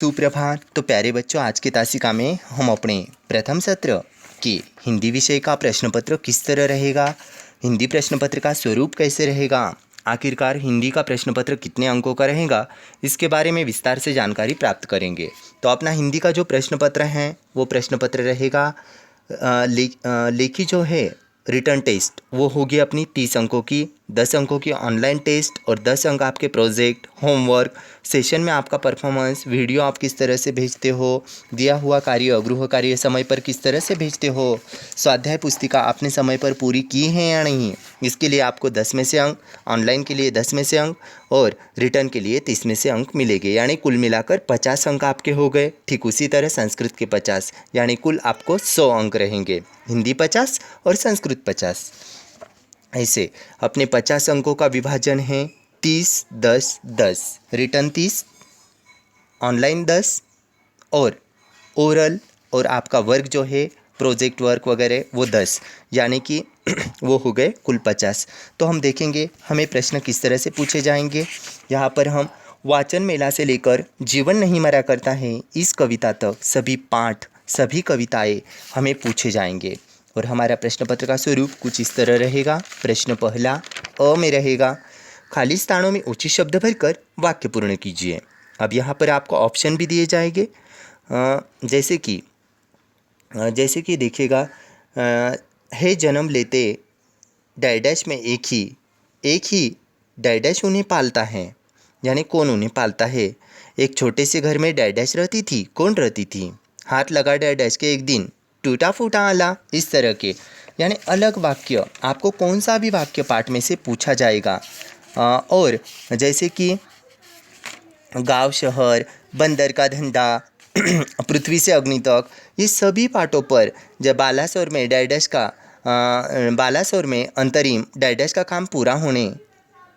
सुप्रभात। तो प्यारे बच्चों, आज की तासिका में हम अपने प्रथम सत्र के हिंदी विषय का प्रश्न पत्र किस तरह रहेगा, हिंदी प्रश्न पत्र का स्वरूप कैसे रहेगा, आखिरकार हिंदी का प्रश्न पत्र कितने अंकों का रहेगा, इसके बारे में विस्तार से जानकारी प्राप्त करेंगे। तो अपना हिंदी का जो प्रश्न पत्र है वो प्रश्न पत्र रहेगा लेखी जो है रिटर्न टेस्ट, वो होगी अपनी 30 अंकों की, 10 अंकों की ऑनलाइन टेस्ट और 10 अंक आपके प्रोजेक्ट, होमवर्क, सेशन में आपका परफॉर्मेंस, वीडियो आप किस तरह से भेजते हो, दिया हुआ कार्य गृह कार्य समय पर किस तरह से भेजते हो, स्वाध्याय पुस्तिका आपने समय पर पूरी की है या नहीं, इसके लिए आपको 10 में से अंक, ऑनलाइन के लिए 10 में से अंक और रिटर्न के लिए 30 में से अंक मिलेंगे। यानी कुल मिलाकर 50 अंक आपके हो गए। ठीक उसी तरह संस्कृत के 50, यानी कुल आपको 100 अंक रहेंगे। हिंदी 50 और संस्कृत 50। ऐसे अपने 50 अंकों का विभाजन है 30, 10, 10, रिटर्न 30, ऑनलाइन 10 और ओरल और आपका वर्क जो है प्रोजेक्ट वर्क वगैरह वो 10, यानी कि वो हो गए कुल 50। तो हम देखेंगे हमें प्रश्न किस तरह से पूछे जाएंगे। यहाँ पर हम वाचन मेला से लेकर जीवन नहीं मरा करता है इस कविता तक सभी पाठ, सभी कविताएं हमें पूछे जाएंगे। और हमारा प्रश्न पत्र का स्वरूप कुछ इस तरह रहेगा। प्रश्न पहला अ में रहेगा, खाली स्थानों में उचित शब्द भरकर वाक्य पूर्ण कीजिए। अब यहाँ पर आपको ऑप्शन भी दिए जाएंगे, जैसे कि देखिएगा, है जन्म लेते डैश में एक ही डैश उन्हें पालता है, यानी कौन उन्हें पालता है। एक छोटे से घर में डैश रहती थी, कौन रहती थी। हाथ लगा डैश के एक दिन टूटा फूटा आला, इस तरह के यानी अलग वाक्य आपको कौन सा भी वाक्य पाठ में से पूछा जाएगा। और जैसे कि गांव शहर, बंदर का धंधा, पृथ्वी से अग्नि तक, ये सभी पाठों पर जब बालासोर में बालासोर में अंतरिम डैश का काम पूरा होने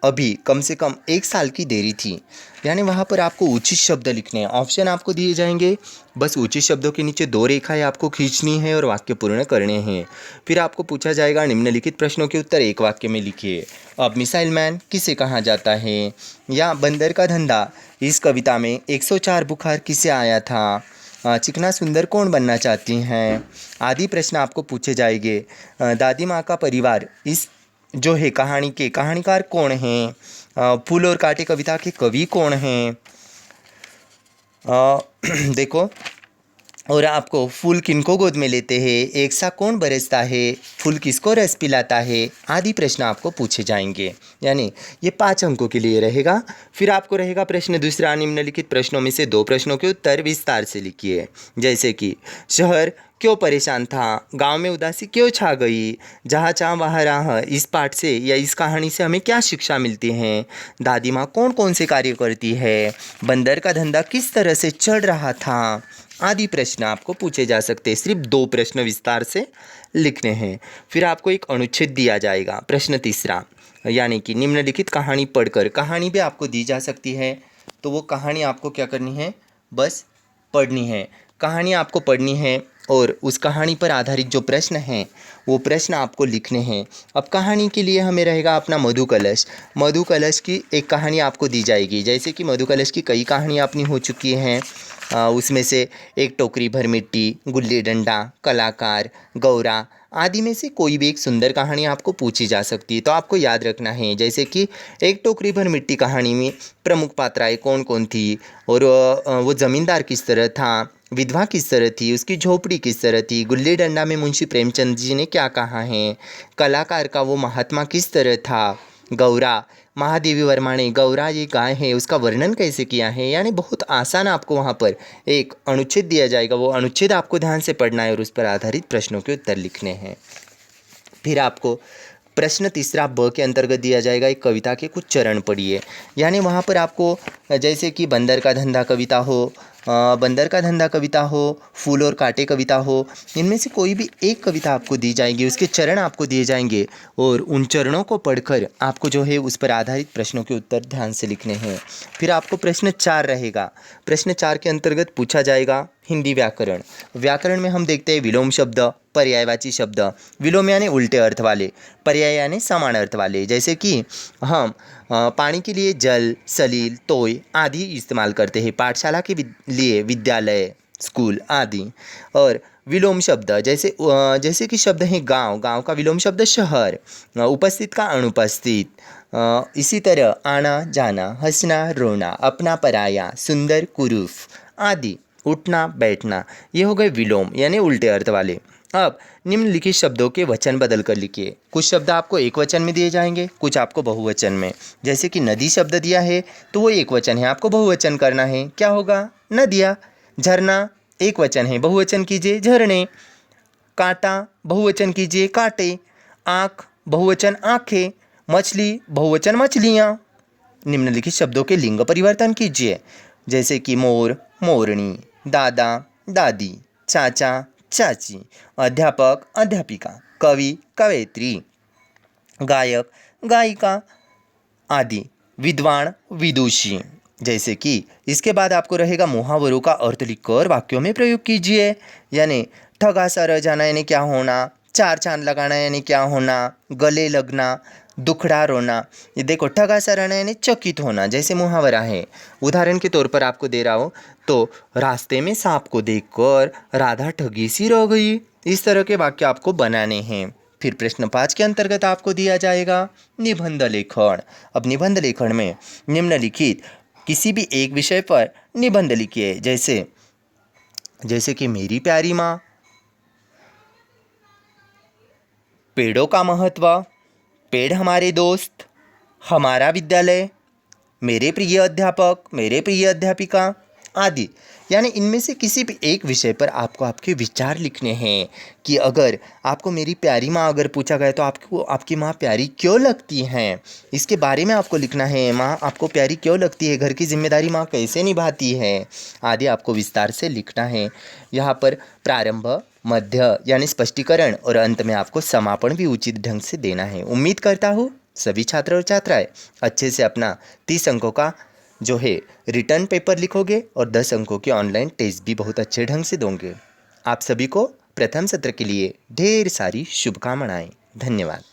अभी कम से कम 1 साल की देरी थी, यानी वहाँ पर आपको उचित शब्द लिखने हैं। ऑप्शन आपको दिए जाएंगे, बस उचित शब्दों के नीचे 2 रेखाएं आपको खींचनी है और वाक्य पूर्ण करने हैं। फिर आपको पूछा जाएगा निम्नलिखित प्रश्नों के उत्तर एक वाक्य में लिखिए। अब मिसाइल मैन किसे कहा जाता है, या बंदर का धंधा इस कविता में 104 बुखार किसे आया था, चिकना सुंदर कौन बनना चाहती हैं, आदि प्रश्न आपको पूछे जाएंगे। दादी माँ का परिवार इस जो है कहानी के कहानीकार कौन हैं, फूल और कांटे कविता के कवि कौन हैं, देखो, और आपको फूल किनको गोद में लेते हैं, एक सा कौन बरसता है, फूल किसको रस पिलाता है, आदि प्रश्न आपको पूछे जाएंगे। यानी ये 5 अंकों के लिए रहेगा। फिर आपको रहेगा प्रश्न दूसरा, निम्नलिखित प्रश्नों में से 2 प्रश्नों के उत्तर विस्तार से लिखिए। जैसे कि शहर क्यों परेशान था, गांव में उदासी क्यों छा गई, जहाँ चाह वहाँ राह, इस पाठ से या इस कहानी से हमें क्या शिक्षा मिलती है, दादी माँ कौन कौन से कार्य करती है, बंदर का धंधा किस तरह से चल रहा था, आदि प्रश्न आपको पूछे जा सकते हैं। सिर्फ 2 प्रश्न विस्तार से लिखने हैं। फिर आपको एक अनुच्छेद दिया जाएगा। प्रश्न तीसरा, यानी कि निम्नलिखित कहानी पढ़कर, कहानी भी आपको दी जा सकती है, तो वो कहानी आपको क्या करनी है, बस पढ़नी है। कहानी आपको पढ़नी है और उस कहानी पर आधारित जो प्रश्न हैं वो प्रश्न आपको लिखने हैं। अब कहानी के लिए हमें रहेगा अपना मधु कलश की एक कहानी आपको दी जाएगी। जैसे कि मधु कलश की कई कहानियाँ अपनी हो चुकी हैं, उसमें से एक टोकरी भर मिट्टी, गुल्ली डंडा, कलाकार, गौरा आदि में से कोई भी एक सुंदर कहानी आपको पूछी जा सकती है। तो आपको याद रखना है, जैसे कि एक टोकरी भर मिट्टी कहानी में प्रमुख पात्राएं कौन कौन थी, और वो ज़मींदार किस तरह था, विधवा किस तरह थी, उसकी झोपड़ी किस तरह थी, गुल्ली डंडा में मुंशी प्रेमचंद जी ने क्या कहा है, कलाकार का वो महात्मा किस तरह था, गौरा महादेवी वर्मा ने गौरा ये गाय है उसका वर्णन कैसे किया है। यानी बहुत आसान आपको वहाँ पर एक अनुच्छेद दिया जाएगा, वो अनुच्छेद आपको ध्यान से पढ़ना है और उस पर आधारित प्रश्नों के उत्तर लिखने हैं। फिर आपको प्रश्न तीसरा ब के अंतर्गत दिया जाएगा, एक कविता के कुछ चरण पढ़िए। यानी वहाँ पर आपको जैसे कि बंदर का धंधा कविता हो, फूल और कांटे कविता हो, इनमें से कोई भी एक कविता आपको दी जाएगी, उसके चरण आपको दिए जाएंगे और उन चरणों को पढ़कर आपको जो है उस पर आधारित प्रश्नों के उत्तर ध्यान से लिखने हैं। फिर आपको प्रश्न 4 रहेगा। प्रश्न 4 के अंतर्गत पूछा जाएगा हिंदी व्याकरण में हम देखते हैं विलोम शब्द, पर्यायवाची शब्द, विलोम यानी उल्टे अर्थ वाले, पर्याय यानी समान अर्थ वाले। जैसे कि हम पानी के लिए जल, सलील, तोय आदि इस्तेमाल करते हैं। पाठशाला के लिए विद्यालय, स्कूल आदि। और विलोम शब्द जैसे कि शब्द हैं गांव, गांव का विलोम शब्द शहर, उपस्थित का अनुपस्थित। इसी तरह आना जाना, हंसना रोना, अपना पराया, सुंदर कुरूफ आदि। उठना बैठना, ये हो गए विलोम यानी उल्टे अर्थ वाले। अब निम्नलिखित शब्दों के वचन बदल कर लिखिए। कुछ शब्द आपको एक वचन में दिए जाएंगे, कुछ आपको बहुवचन में। जैसे कि नदी शब्द दिया है तो वो एक वचन है, आपको बहुवचन करना है। क्या होगा? नदियाँ। झरना एक वचन है, बहुवचन कीजिए झरने। कांटा बहुवचन कीजिए कांटे। आँख बहुवचन आँखें। मछली बहुवचन मछलियाँ। निम्नलिखित शब्दों के लिंग परिवर्तन कीजिए। जैसे कि मोर मोरनी, दादा दादी, चाचा चाची, अध्यापक अध्यापिका, कवि कवयित्री, गायक गायिका आदि। विद्वान विदुषी। जैसे कि इसके बाद आपको रहेगा मुहावरों का अर्थ लिखकर वाक्यों में प्रयोग कीजिए। यानी ठगा सा रह जाना यानी क्या होना, चार चांद लगाना यानी क्या होना, गले लगना, दुखड़ा रोना। ये देखो, ठगा सा रहना यानी चकित होना, जैसे मुहावरा है। उदाहरण के तौर पर आपको दे रहा हो तो रास्ते में सांप को देखकर राधा ठगी सी रह गई। इस तरह के वाक्य आपको बनाने हैं। फिर प्रश्न 5 के अंतर्गत आपको दिया जाएगा निबंध लेखन। अब निबंध लेखन में निम्नलिखित किसी भी एक विषय पर निबंध लिखिए। जैसे कि मेरी प्यारी माँ, पेड़ों का महत्व, पेड़ हमारे दोस्त, हमारा विद्यालय, मेरे प्रिय अध्यापक, मेरे प्रिय अध्यापिका आदि। यानी इनमें से किसी भी एक विषय पर आपको आपके विचार लिखने हैं कि अगर आपको मेरी प्यारी माँ अगर पूछा गया तो आपको आपकी माँ प्यारी क्यों लगती हैं, इसके बारे में आपको लिखना है। माँ आपको प्यारी क्यों लगती है, घर की जिम्मेदारी माँ कैसे निभाती है आदि आपको विस्तार से लिखना है। यहाँ पर प्रारंभ, मध्य यानी स्पष्टीकरण और अंत में आपको समापन भी उचित ढंग से देना है। उम्मीद करता हूँ सभी छात्र और छात्राएं अच्छे से अपना 30 अंकों का जो है रिटर्न पेपर लिखोगे और 10 अंकों के ऑनलाइन टेस्ट भी बहुत अच्छे ढंग से दोगे। आप सभी को प्रथम सत्र के लिए ढेर सारी शुभकामनाएं। धन्यवाद।